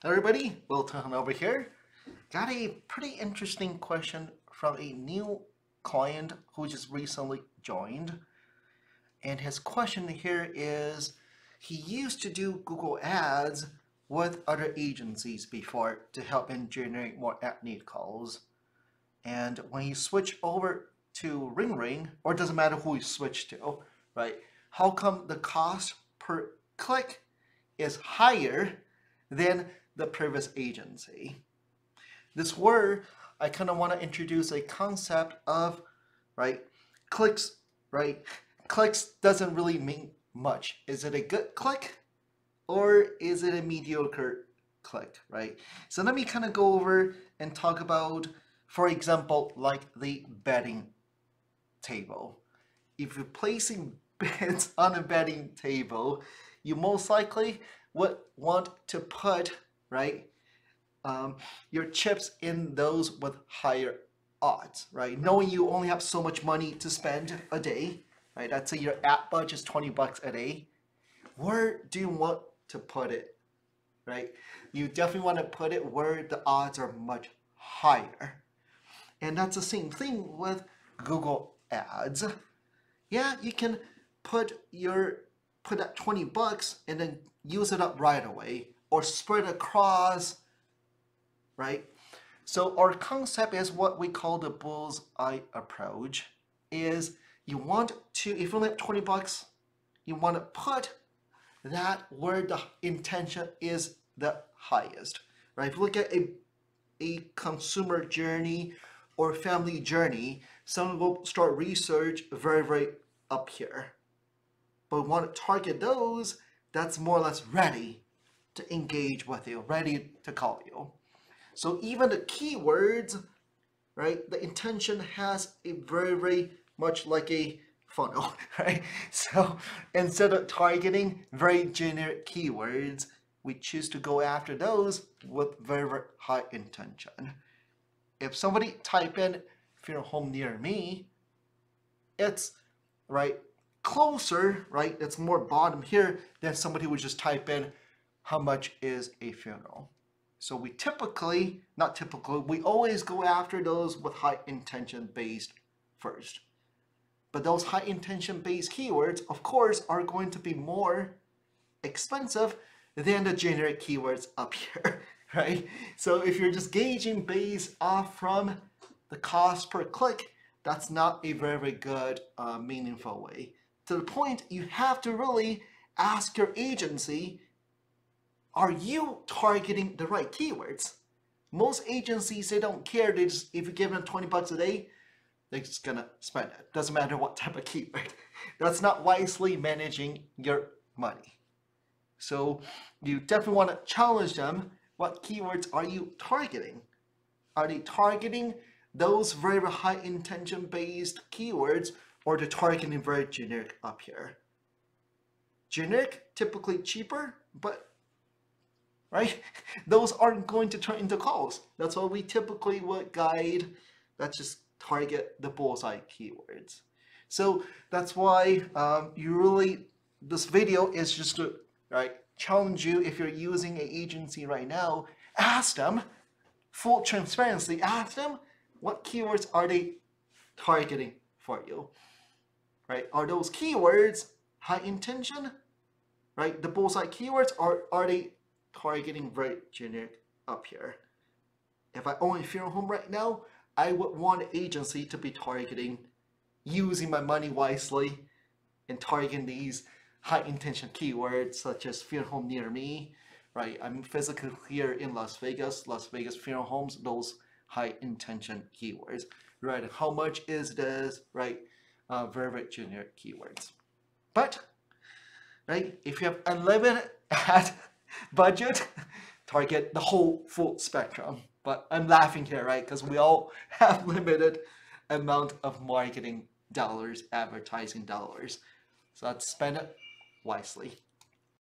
Everybody, Will Turn over here. Got a pretty interesting question from a new client who just recently joined. And his question here is he used to do Google Ads with other agencies before to help him generate more ad need calls. And when he switched over to Ring Ring, or it doesn't matter who he switched to, right? How come the cost per click is higher than the previous agency? This is where I kind of want to introduce a concept of, right, clicks, right? Clicks doesn't really mean much. Is it a good click or is it a mediocre click, right? So let me kind of go over and talk about, for example, like the betting table. If you're placing bets on a betting table, you most likely would want to put, right, your chips in those with higher odds, right? Knowing you only have so much money to spend a day, right? Let's say your ad budget is 20 bucks a day. Where do you want to put it, right? You definitely want to put it where the odds are much higher. And that's the same thing with Google Ads. Yeah, you can put that 20 bucks and then use it up right away or spread across, right? So our concept is what we call the bullseye approach. Is you want to, if you only have 20 bucks, you want to put that where the intention is the highest, right? If you look at a consumer journey or family journey, some will start research very up here. But we want to target those that's more or less ready to engage with you, ready to call you. So even the keywords, right, the intention has a very much like a funnel, right? So instead of targeting very generic keywords, we choose to go after those with very high intention. If somebody type in funeral home near me, it's right closer, right? It's more bottom here than somebody who would just type in how much is a funeral. So we typically, not typically, we always go after those with high intention based first. But those high intention based keywords, of course, are going to be more expensive than the generic keywords up here, right? So if you're just gauging based off from the cost per click, that's not a very good, meaningful way. To the point, you have to really ask your agency, are you targeting the right keywords? Most agencies, they don't care. They just, if you give them 20 bucks a day, they're just gonna spend it. Doesn't matter what type of keyword. That's not wisely managing your money. So you definitely want to challenge them. What keywords are you targeting? Are they targeting those very high intention based keywords, or they're targeting very generic up here? Generic, typically cheaper, but right? Those aren't going to turn into calls. That's why we typically would guide, let's just target the bullseye keywords. So that's why this video is just to, right, challenge you. If you're using an agency right now, ask them, full transparency, ask them what keywords are they targeting for you, right? Are those keywords high intention, right? The bullseye keywords, or are they targeting very generic up here? If I own a funeral home right now, I would want an agency to be targeting, using my money wisely and targeting these high intention keywords such as funeral home near me, right? I'm physically here in Las Vegas funeral homes, those high intention keywords, right? How much is this, right? Very generic keywords. But, right, if you have unlimited ad budget, target the whole full spectrum. But I'm laughing here, right? Because we all have limited amount of marketing dollars, advertising dollars. So let's spend it wisely.